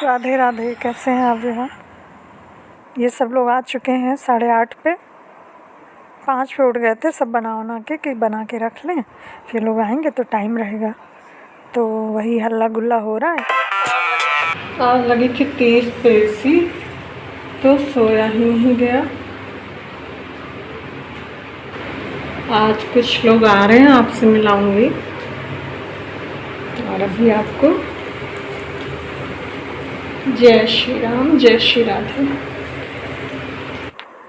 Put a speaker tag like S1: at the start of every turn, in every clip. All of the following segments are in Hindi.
S1: राधे राधे। कैसे हैं आप यहाँ? ये सब लोग आ चुके हैं 8:30 पे। 5 पे उठ गए थे सब बना के बना के रख लें, फिर लोग आएंगे तो टाइम रहेगा। तो वही हल्ला गुल्ला हो रहा है। आज लगी थी 30 पे AC, तो सोया ही नहीं गया। आज कुछ लोग आ रहे हैं, आपसे मिलाऊंगी। और अभी आपको जय श्री राम, जय श्री राधे।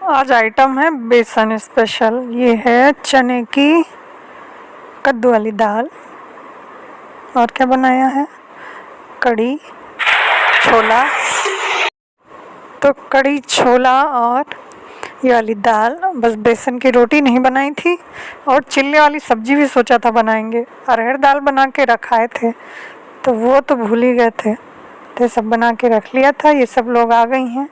S1: आज आइटम है बेसन स्पेशल। ये है चने की कद्दू वाली दाल। और क्या बनाया है? कढ़ी छोला। तो कढ़ी छोला और ये वाली दाल। बस बेसन की रोटी नहीं बनाई थी। और चिल्ले वाली सब्जी भी सोचा था बनाएंगे। अरहर दाल बना के रखाए थे, तो वो तो भूल ही गए थे, तो सब बना के रख लिया था। ये सब लोग आ गई हैं,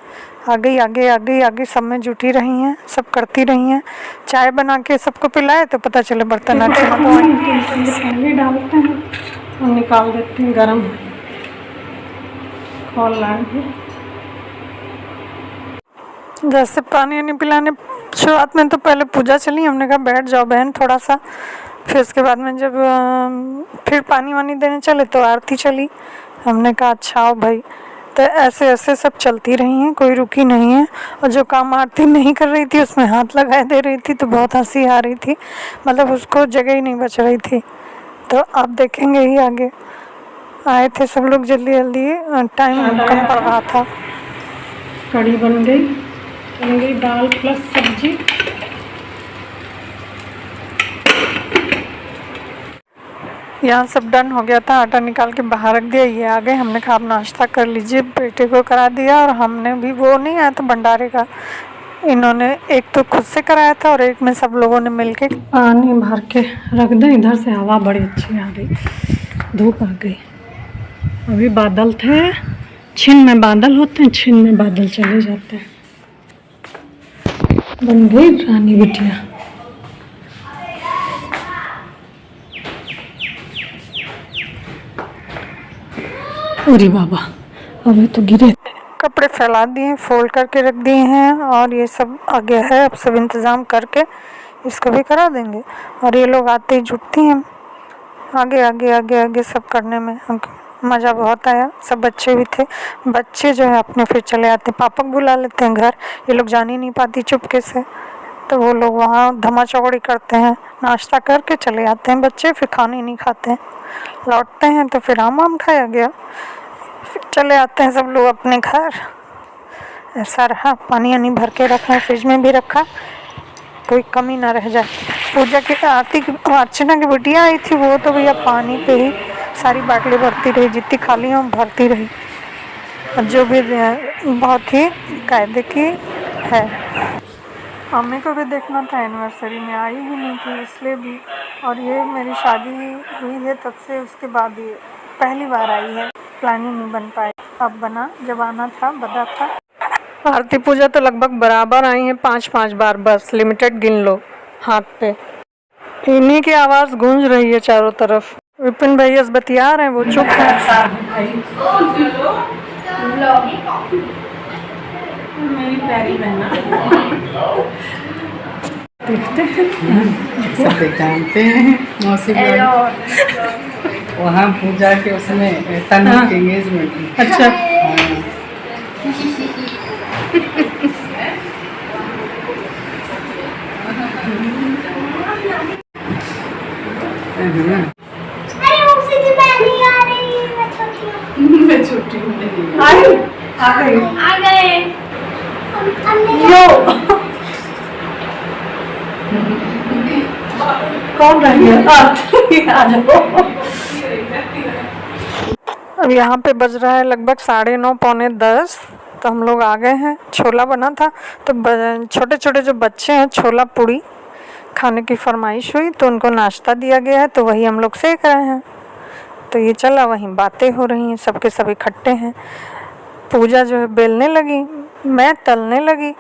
S1: आगे सब में जुटी रही हैं, सब करती रही हैं। चाय बना के सबको पिलाए तो पता चले बर्तन पानी डालते हैं और निकाल देते हैं गरम। खोल लाएंगे जैसे पानी नहीं पिलाने शुरुआत में, तो पहले पूजा चली। हमने कहा बैठ जाओ बहन थोड़ा सा। फिर उसके बाद में जब फिर पानी वानी देने चले तो आरती चली। हमने कहा अच्छा आओ भाई। तो ऐसे ऐसे सब चलती रही हैं, कोई रुकी नहीं है। और जो काम आरती नहीं कर रही थी उसमें हाथ लगाए दे रही थी, तो बहुत हंसी आ रही थी। मतलब उसको जगह ही नहीं बच रही थी। तो आप देखेंगे ही आगे। आए थे सब लोग जल्दी जल्दी, टाइम कम पड़ रहा था। कढ़ी बन गई दाल प्लस सब्जी। यहाँ सब डन हो गया था, आटा निकाल के बाहर रख दिया। ये आ गए, हमने कहा आप नाश्ता कर लीजिए। बेटे को करा दिया और हमने भी, वो नहीं आया था भंडारे का, इन्होंने एक तो खुद से कराया था और एक में सब लोगों ने मिलके पानी भर के रख दें। इधर से हवा बड़ी अच्छी आ गई, धूप आ गई। अभी बादल थे, छिन में बादल होते हैं, छिन में बादल चले जाते हैं। बन गई रानी बिटिया। अरे बाबा, अभी तो गिरे। कपड़े फैला दिए, फोल्ड करके रख दिए हैं। और ये सब आ गया है, अब सब इंतज़ाम करके इसको भी करा देंगे। और ये लोग आते ही जुटती हैं आगे सब करने में। हमको मज़ा बहुत आया। सब बच्चे भी थे। बच्चे जो है अपने फिर चले आते हैं, पापा को बुला लेते हैं घर। ये लोग जान ही नहीं पाती चुपके से, तो वो लोग वहाँ धमा चौकड़ी करते हैं। नाश्ता करके चले आते हैं बच्चे, फिर खाने नहीं खाते हैं। लौटते हैं तो फिर आम खाया गया, फिर चले आते हैं सब लोग अपने घर। ऐसा रहा। पानी वानी भर के रखा है, फ्रिज में भी रखा, कोई कमी ना रह जाए। पूजा की आरती की अर्चना की बिटिया आई थी, वो तो भैया पानी पे ही सारी बाटली भरती रही, जितनी खाली हो भरती रही। और जो भी बहुत ही कायदे की है। मम्मी को भी देखना था, एनिवर्सरी में आई ही नहीं थी इसलिए भी। और ये मेरी शादी हुई है तब से, उसके बाद ये पहली बार आई है। प्लानिंग नहीं बन पाई, अब बना। जब आना था बता था। आरती पूजा तो लगभग बराबर आई है, 5-5 बार बस, लिमिटेड गिन लो हाथ पे। इन्हीं की आवाज़ गूंज रही है चारों तरफ। विपिन भैया बतिया रहे हैं, वो चुप है। मेरी प्यारी बहना देखते हैं,
S2: सब जानते हैं। मौसी वहाँ पूजा के उसमें तनु के एंगेजमेंट।
S1: अच्छा।
S2: मैं छोटी हूँ।
S1: आ गए। कौन रह गया? अब यहाँ पे बज रहा है लगभग 9:30 पौने 10। तो हम लोग आ गए हैं। छोला बना था, तो छोटे छोटे जो बच्चे हैं, छोला पूड़ी खाने की फरमाइश हुई, तो उनको नाश्ता दिया गया है, तो वही हम लोग सेक रहे हैं। तो ये चला, वहीं बातें हो रही हैं, सबके सब इकट्ठे हैं। पूजा जो है बेलने लगी, मैं तलने लगी।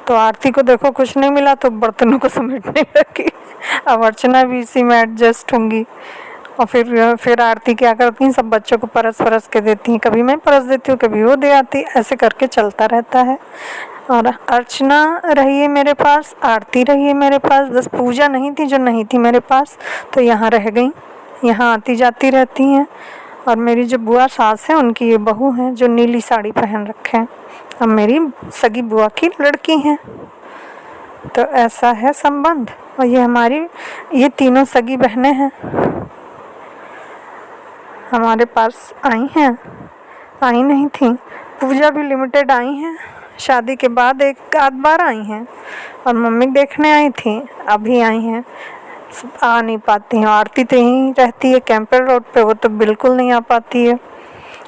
S1: तो आरती को देखो कुछ नहीं मिला, तो बर्तनों को समेटने लगी। अब अर्चना भी इसी में एडजस्ट होंगी। और फिर आरती क्या करती हैं, सब बच्चों को परस परस के देती हैं, कभी मैं परस देती हूँ, कभी वो दे आती, ऐसे करके चलता रहता है। और अर्चना रही है मेरे पास, आरती रही है मेरे पास, बस पूजा नहीं थी जो नहीं थी मेरे पास, तो यहाँ रह गई, यहाँ आती जाती रहती हैं। और मेरी जो बुआ सास है उनकी ये बहू हैं जो नीली साड़ी पहन रखे हैं, अब मेरी सगी बुआ की लड़की हैं। तो ऐसा है संबंध। और ये तीनों सगी बहनें हैं, हमारे पास आई हैं, आई नहीं थी। पूजा भी लिमिटेड आई हैं, शादी के बाद एक आध बार आई हैं, और मम्मी देखने आई थी, अभी आई हैं, आ नहीं पाती हैं। आरती तो यहीं रहती है कैंपल रोड पे, वो तो बिल्कुल नहीं आ पाती है।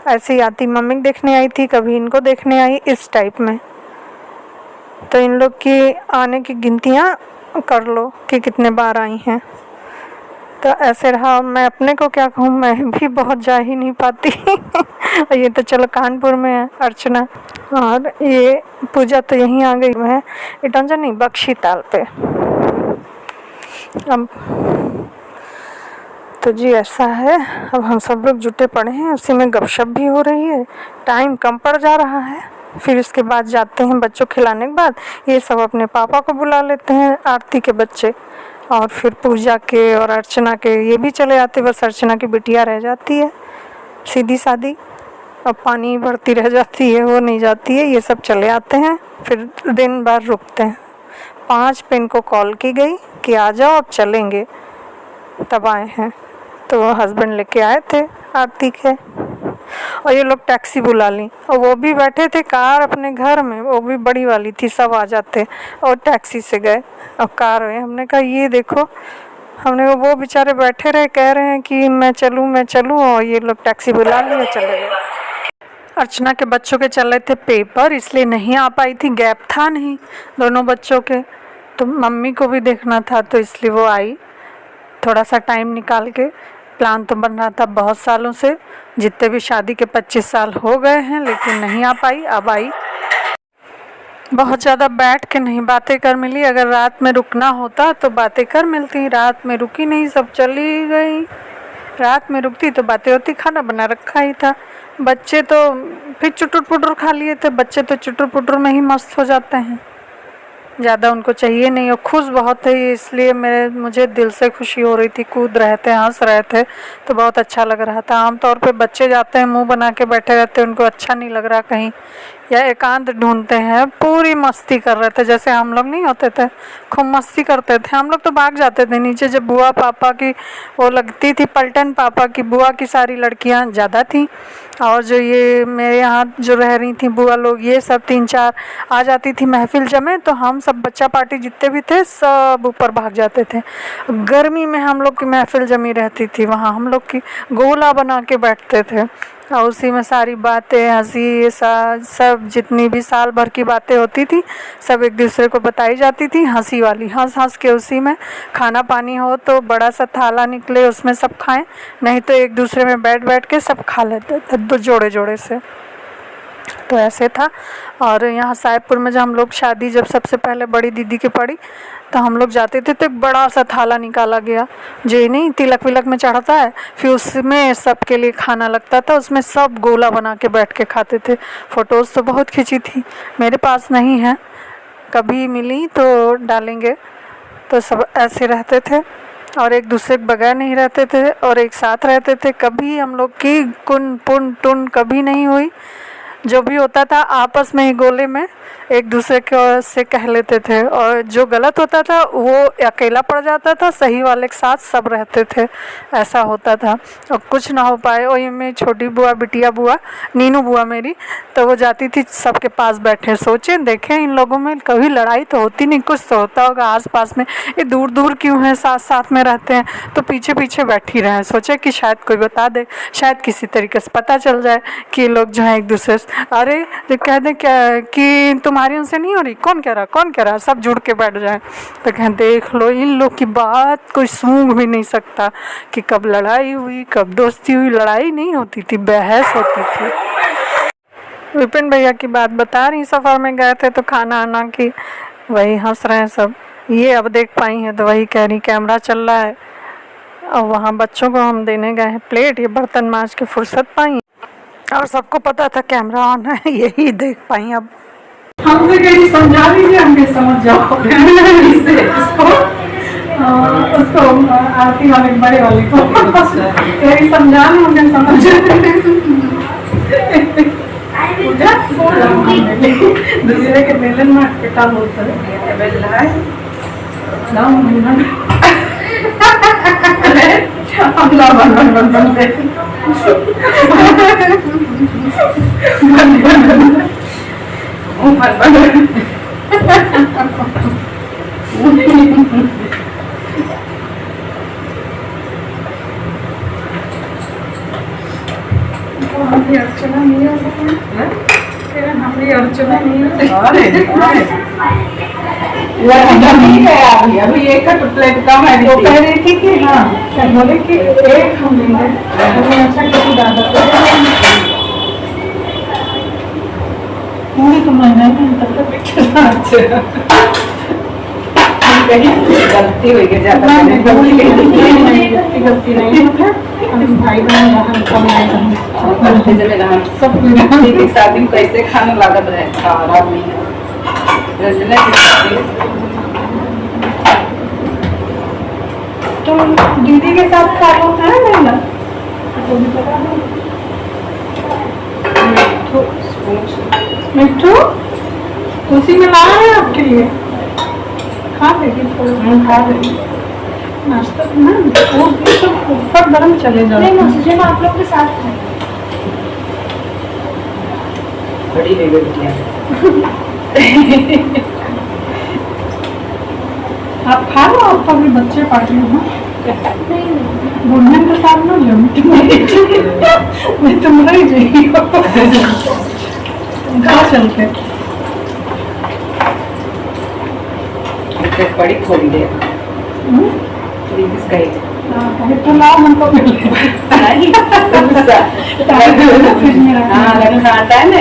S1: ऐसे ही आती, मम्मी देखने आई थी, कभी इनको देखने आई, इस टाइप में। तो इन लोग की आने की गिनतियाँ कर लो कि कितने बार आई हैं। तो ऐसे रहा, मैं अपने को क्या कहूँ, मैं भी बहुत जा ही नहीं पाती। ये तो चलो कानपुर में है अर्चना, और ये पूजा तो यहीं आ गई है इटंजा नहीं, बख्शी ताल पे। अब तो जी ऐसा है, अब हम सब लोग जुटे पड़े हैं, उसी में गपशप भी हो रही है, टाइम कम पड़ जा रहा है। फिर इसके बाद जाते हैं बच्चों खिलाने के बाद, ये सब अपने पापा को बुला लेते हैं, आरती के बच्चे, और फिर पूजा के और अर्चना के ये भी चले जाते, बस अर्चना की बिटिया रह जाती है सीधी सादी, अब पानी भरती रह जाती है, वो नहीं जाती है, ये सब चले आते हैं। फिर दिन भर रुकते हैं, 5 पे इनको कॉल की गई कि आ जाओ अब चलेंगे, तब आए हैं। तो हस्बैंड लेके आए थे आरती के, और ये लोग टैक्सी बुला ली, और वो भी बैठे थे कार अपने घर में, वो भी बड़ी वाली थी, सब आ जाते, और टैक्सी से गए और कार में। हमने कहा ये देखो, हमने वो बेचारे बैठे रहे, कह रहे हैं कि मैं चलूँ, और ये लोग टैक्सी बुला लिए, चले गए। अर्चना के बच्चों के चल रहे थे पेपर, इसलिए नहीं आ पाई थी, गैप था नहीं दोनों बच्चों के, तो मम्मी को भी देखना था, तो इसलिए वो आई थोड़ा सा टाइम निकाल के। प्लान तो बन रहा था बहुत सालों से, जितने भी शादी के 25 साल हो गए हैं, लेकिन नहीं आ पाई, अब आई। बहुत ज़्यादा बैठ के नहीं बातें कर मिली, अगर रात में रुकना होता तो बातें कर मिलती, रात में रुकी नहीं, सब चली गई। रात में रुकती तो बातें होती, खाना बना रखा ही था। बच्चे तो फिर चुटुर पुटुर खा लिए थे, बच्चे तो चुटुर पुटुर में ही मस्त हो जाते हैं, ज़्यादा उनको चाहिए नहीं। और खुश बहुत है, इसलिए मुझे दिल से खुशी हो रही थी, कूद रहे थे, हंस रहे थे, तो बहुत अच्छा लग रहा था। आमतौर पे बच्चे जाते हैं मुंह बना के बैठे रहते हैं, उनको अच्छा नहीं लग रहा कहीं, या एकांत ढूंढते हैं। पूरी मस्ती कर रहे थे, जैसे हम लोग नहीं होते थे, खूब मस्ती करते थे हम लोग, तो भाग जाते थे नीचे। जब बुआ पापा की वो लगती थी पलटन, पापा की बुआ की सारी लड़कियां ज़्यादा थी, और जो ये मेरे यहाँ जो रह रही थी बुआ लोग, ये सब 3-4 आ जाती थी महफिल जमे, तो हम सब बच्चा पार्टी जितने भी थे सब ऊपर भाग जाते थे। गर्मी में हम लोग की महफिल जमी रहती थी, वहाँ हम लोग की गोला बना के बैठते थे, और उसी में सारी बातें, हंसी, सब जितनी भी साल भर की बातें होती थी सब एक दूसरे को बताई जाती थी, हंसी वाली, हंस हंस के। उसी में खाना पानी हो तो बड़ा सा थाला निकले, उसमें सब खाएं, नहीं तो एक दूसरे में बैठ बैठ के सब खा लेते थे, दो जोड़े जोड़े से। तो ऐसे था। और यहाँ साहेबपुर में जब हम लोग शादी जब सबसे पहले बड़ी दीदी की पड़ी, तो हम लोग जाते थे तो एक बड़ा सा थाला निकाला गया, जो नहीं तिलक विलक में चढ़ता है, फिर उसमें सबके लिए खाना लगता था, उसमें सब गोला बना के बैठ के खाते थे। फ़ोटोज़ तो बहुत खींची थी, मेरे पास नहीं है, कभी मिली तो डालेंगे। तो सब ऐसे रहते थे, और एक दूसरे के बगैर नहीं रहते थे, और एक साथ रहते थे। कभी हम लोग की कुन पुन टुन कभी नहीं हुई, जो भी होता था आपस में ही गोले में एक दूसरे के से कह लेते थे, और जो गलत होता था वो अकेला पड़ जाता था, सही वाले के साथ सब रहते थे, ऐसा होता था। और कुछ ना हो पाए, और ये मेरी छोटी बुआ, बिटिया बुआ, नीनू बुआ मेरी, तो वो जाती थी सबके पास बैठे, सोचे देखें इन लोगों में कभी लड़ाई तो होती नहीं, कुछ तो होता होगा आस-पास में, ये दूर दूर क्यों हैं, साथ साथ में रहते हैं, तो पीछे पीछे बैठी रहें। सोचे कि शायद कोई बता दे, शायद किसी तरीके से पता चल जाए कि लोग जो हैं एक दूसरे से, अरे कह दें क्या कि तुम्हारी उनसे नहीं हो रही, कौन कह रहा, सब जुड़ के बैठ जाए। तो कहें देख लो इन लोग की बात कोई सूंघ भी नहीं सकता कि कब लड़ाई हुई, कब दोस्ती हुई। लड़ाई नहीं होती थी, बहस होती थी। विपिन भैया की बात बता रही, सफ़र में गए थे तो खाना आना की, वही हंस रहे हैं सब। ये अब देख पाई हैं तो वही कह रही कैमरा चल रहा है, और वहाँ बच्चों को हम देने गए हैं प्लेट, ये बर्तन मांज के फुर्सत पाई और सबको पता था कैमरा ऑन है, यही देख पाई। अब
S2: हमसे कहीं समझा दीजिए, हम नहीं समझ जाओ इससे इसको उसको आरती वाले बड़े वाले को कहीं समझा नहीं, हमने समझ दूसरे के बेलन में अटका बोलता है अर्चना नहीं हो हमारी अर्चना नहीं है अभी एक प्लेट कम है। वो कह रही थी कि हाँ क्या बोले कि एक हम लेंगे, अच्छा किसी दादा तो महंगा गलती हुई है, ज्यादा गलती नहीं है। भाई बहन सब शादी में कैसे खाना लागत रहे खराब नहीं है। रंजना तो दीदी के साथ खा लो है ना, मिट्टू उसी में ला रहे हैं आपके लिए, खा लेगी थोड़ा खा लेगी नाश्ता ना, वो सब ऊपर गर्म चले जाओ। नहीं मौसी मैं आप लोग के साथ खाए बड़ी ले गई बिटिया आप खा लो, आप अभी बच्चे पार्टी हो बुढ़ने के साथ ना लो, मैं तुम रह जाइए कहाँ चलते बड़ी खोली दे तो लाओ हमको आता है ना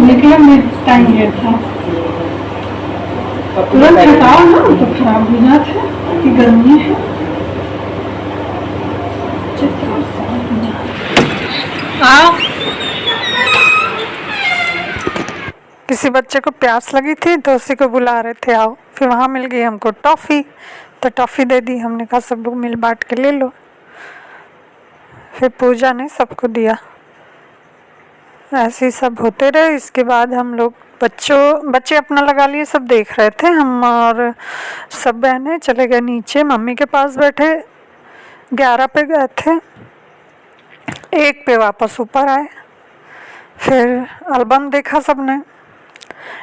S2: निकले में टाइम लेट था, तुरंत हटाओ ना तो खराब हो जाता है कि गर्मी है। आओ किसी बच्चे को प्यास लगी थी तो उसी को बुला रहे थे आओ, फिर वहाँ मिल गई हमको टॉफ़ी, तो टॉफ़ी दे दी, हमने कहा सब लोग मिल बांट के ले लो। फिर पूजा ने सबको दिया, ऐसे ही सब होते रहे। इसके बाद हम लोग बच्चे अपना लगा लिए, सब देख रहे थे। हम और सब बहनें चले गए नीचे, मम्मी के पास बैठे, 11 पे गए थे, 1 पे वापस ऊपर आए। फिर एल्बम देखा सबने,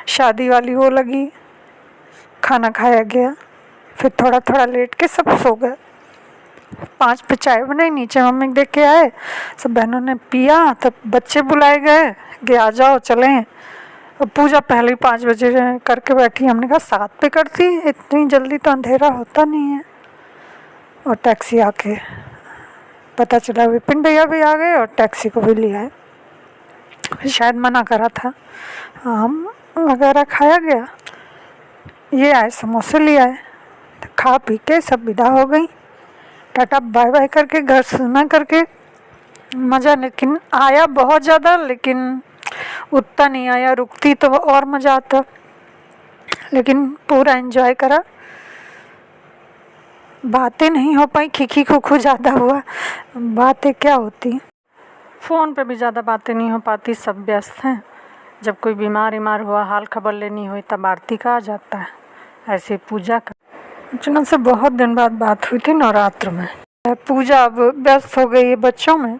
S2: शादी वाली वो लगी, खाना खाया गया, फिर थोड़ा थोड़ा लेट के सब सो गए। 5 पे चाय बनाई, नीचे मम्मी देख के आए, सब बहनों ने पिया, तब बच्चे बुलाए गए कि आ जाओ चलें। अब पूजा पहले ही 5 बजे करके बैठी, हमने कहा 7 पे करती, इतनी जल्दी तो अंधेरा होता नहीं है। और टैक्सी आके पता चला विपिन भैया भी आ गए और टैक्सी को भी ले आए। शायद मना करा था, आम वगैरह खाया गया, ये आए समोसे ले आए, तो खा पी के सब विदा हो गई, टाटा बाय बाय करके घर सुना करके। मज़ा लेकिन आया बहुत ज़्यादा, लेकिन उतना नहीं आया, रुकती तो और मज़ा आता, लेकिन पूरा एंजॉय करा। बातें नहीं हो पाई, खिखी खुखू ज़्यादा हुआ, बातें क्या होती, फ़ोन पे भी ज़्यादा बातें नहीं हो पाती, सब व्यस्त हैं। जब कोई बीमार हुआ, हाल खबर लेनी हुई, तब आरती का आ जाता है, ऐसे पूजा का। अर्चना से बहुत दिन बाद बात हुई थी नवरात्र में। पूजा अब व्यस्त हो गई है बच्चों में,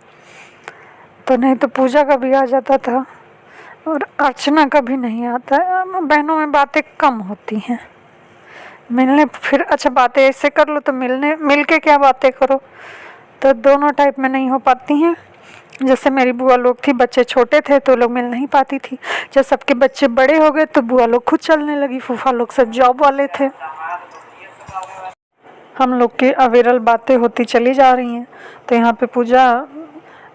S2: तो नहीं तो पूजा का भी आ जाता था और अर्चना का भी नहीं आता है। बहनों में बातें कम होती हैं, मिलने फिर अच्छा बातें ऐसे कर लो तो मिल के क्या बातें करो, तो दोनों टाइप में नहीं हो पाती हैं। जैसे मेरी बुआ लोग थी, बच्चे छोटे थे तो लोग मिल नहीं पाती थी, जब सबके बच्चे बड़े हो गए तो बुआ लोग खुद चलने लगी, फूफा लोग सब जॉब वाले थे। हम लोग की अविरल बातें होती चली जा रही हैं। तो यहाँ पे पूजा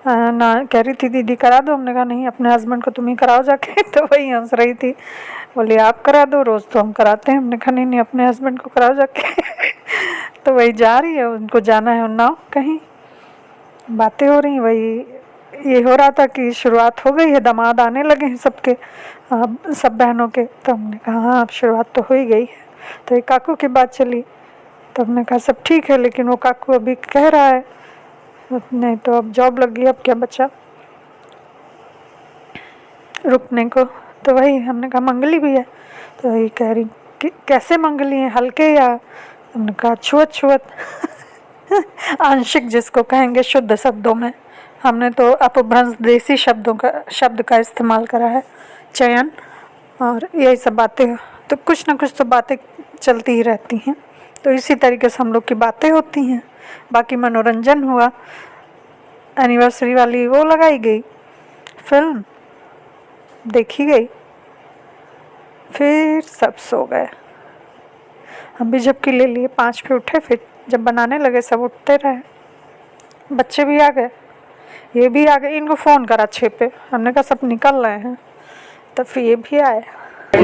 S2: ना कह रही थी दीदी करा दो, हमने कहा नहीं अपने हस्बैंड को तुम ही कराओ जाके, तो वही हंस रही थी, बोली आप करा दो, रोज़ तो हम कराते हैं। हमने कहा नहीं अपने हस्बैंड को कराओ जाके तो वही जा रही है, उनको जाना है उन्नाव कहीं, बातें हो रही वही। ये हो रहा था कि शुरुआत हो गई है, दामाद आने लगे हैं सबके, सब बहनों के। तो हमने कहा हाँ अब शुरुआत तो हो ही गई है। तो एक काकू की बात चली, तो हमने कहा सब ठीक है, लेकिन वो काकू अभी कह रहा है नहीं तो अब जॉब लग गई, अब क्या बचा रुकने को। तो वही हमने कहा मंगली भी है, तो वही कह रही कि कैसे मंगली है, हल्के या, हमने कहा छुअत छुअत आंशिक जिसको कहेंगे शुद्ध शब्दों में। हमने तो अपभ्रंश देसी शब्द का इस्तेमाल करा है, चयन और यही सब बातें। तो कुछ ना कुछ तो बातें चलती ही रहती हैं, तो इसी तरीके से हम लोग की बातें होती हैं। बाकी मनोरंजन हुआ, एनिवर्सरी वाली वो लगाई गई फिल्म, देखी गई, फिर सब सो गए। हम भी झपकी ले लिए, 5 पे उठे, फिर जब बनाने लगे सब उठते रहे, बच्चे भी आ गए, ये भी आ गए। इनको फ़ोन करा 6 पे, हमने कहा सब निकल रहे हैं, तब फिर ये भी आए। सब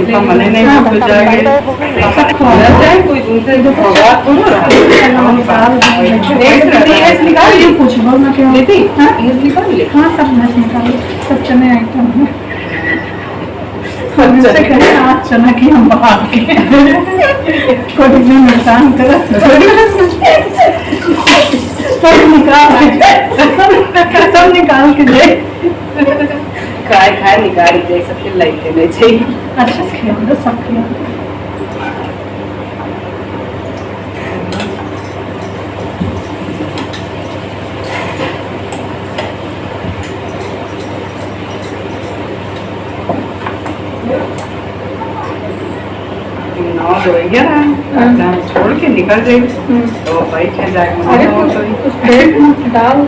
S2: चने आइटम है, चना की हम बाहर के थोड़ी भी नुकसान कर सब निकाल के दे,
S3: खाए निकाल दे, सबके लाइक देने चाहिए।
S2: अच्छा से खिला सब खिला।
S3: छोड़ के निकल जाएगी तो भाई क्या जाएगा,
S2: डाल दो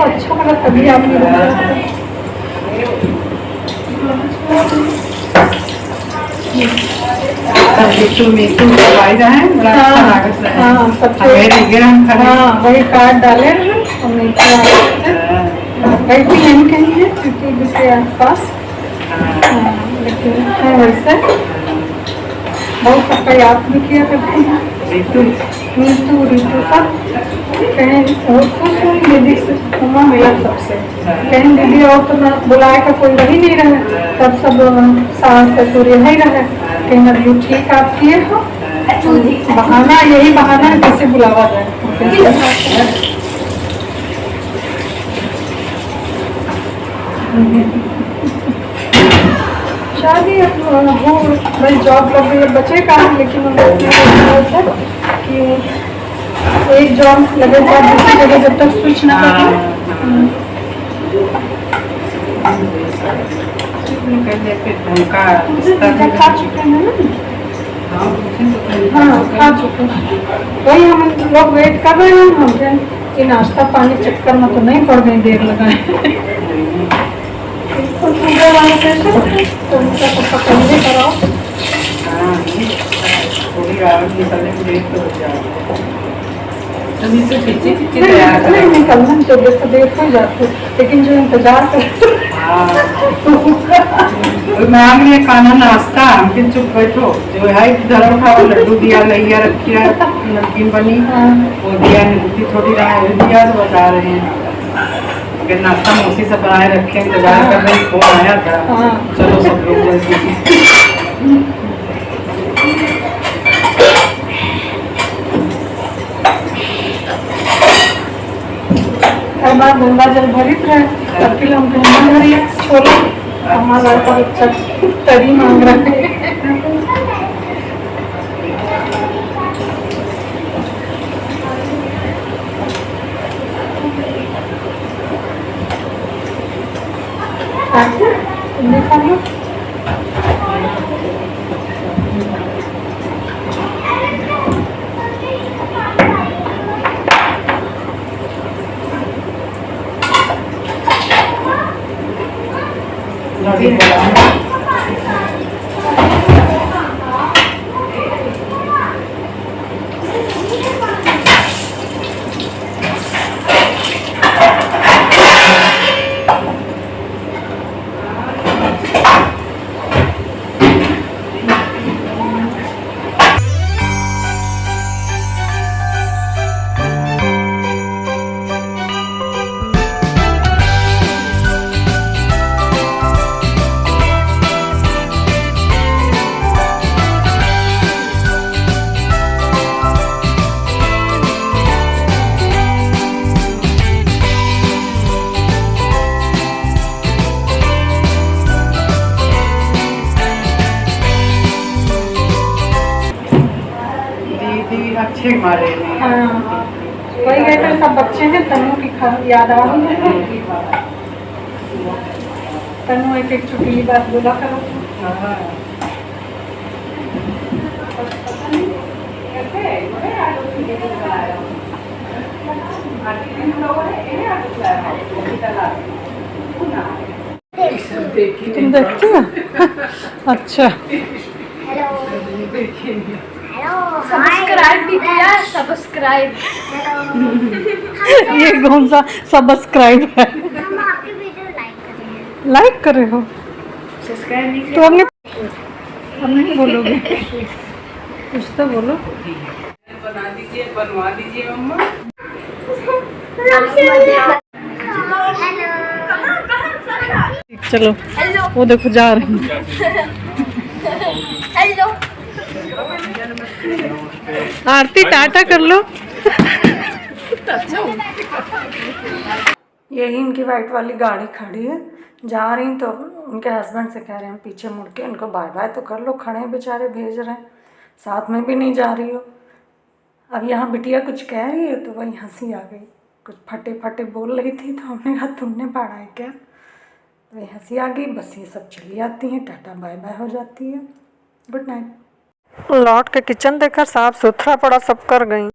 S2: अच्छा लगा तभी आपने वही कार्ड डाले नहीं कहीं है क्योंकि के आसपास, लेकिन है वैसे बहुत सबका याद भी किया करते हैं। ऋतु सब कहें बहुत खुश हुई दीदी से मिला सबसे, कहें दीदी और तो बुलाए का कोई वही नहीं रहे, तब सब सास ससुर यही रहे, कहीं अभी ठीक आप किए हो, बहाना यही बहाना है कैसे बुलावा जाए। शादी वो मेरी जॉब लग गई, बचे काम, लेकिन कि एक जॉब लगे दूसरी जगह जब तक स्विच ना करें। खा चुके हैं ना, हाँ खा चुके हैं, वही हम लोग वेट कर रहे हैं। हम कि नाश्ता पानी चक्कर में तो नहीं पड़ गई, देर लगाए तो उनका तो पकड़ने कराओ, नहीं निकलना जब तो देर हो जाती, लेकिन जो इंतजार करते
S3: मैम ने खाना नाश्ता फिर चुप बैठो, जो है इधर उठाओ, लड्डू दिया, लैया रखी है, नमकीन बनी वो दिया, निकुती थोड़ी दिया, तो बता रहे हैं नाश्ता मौसी से बनाए रखे, इंतजार कर रहे, फोन आया था, चलो सब लोग जल्दी।
S2: हमारा गंगा जल भरित है, तब के लिए हम गंगा भरी छोले, हमारा लड़का बच्चा तरी मांग रहे हैं। देखा लो
S3: पीछे मारे में।
S2: हाँ वही गए थे सब बच्चे हैं, तनु की याद आ रही है। तनु एक एक चुटकी बात बोला करो।
S3: हाँ।
S2: तुम देखती हो? अच्छा
S4: सब्सक्राइब भी किया, सब्सक्राइब।
S2: ये कौन सा सब्सक्राइब है?
S4: हम आपकी वीडियो लाइक करेंगे।
S2: लाइक कर रहे हो
S4: सब्सक्राइब नहीं
S2: तो अब नहीं बोलोगे, कुछ तो बोलो।
S3: बना दीजिए, बनवा दीजिए मम्मा।
S2: चलो
S4: हेलो
S2: वो देखो जा रही हैं।
S4: हेलो
S2: आरती टाटा कर लो। यही इनकी वाइट वाली गाड़ी खड़ी है, जा रही तो उनके हस्बैंड से कह रहे हैं पीछे मुड़ के इनको बाय बाय तो कर लो, खड़े हैं बेचारे, भेज रहे हैं, साथ में भी नहीं जा रही हो। अब यहाँ बिटिया कुछ कह रही है तो वही हंसी आ गई, कुछ फटे फटे बोल रही थी तो हमने कहा तुमने पढ़ा है क्या, वही हंसी आ गई। बस ये सब चली आती हैं, टाटा बाय बाय हो जाती है। Good night.
S1: लौट के किचन देखा साफ सुथरा पड़ा, सब कर गई।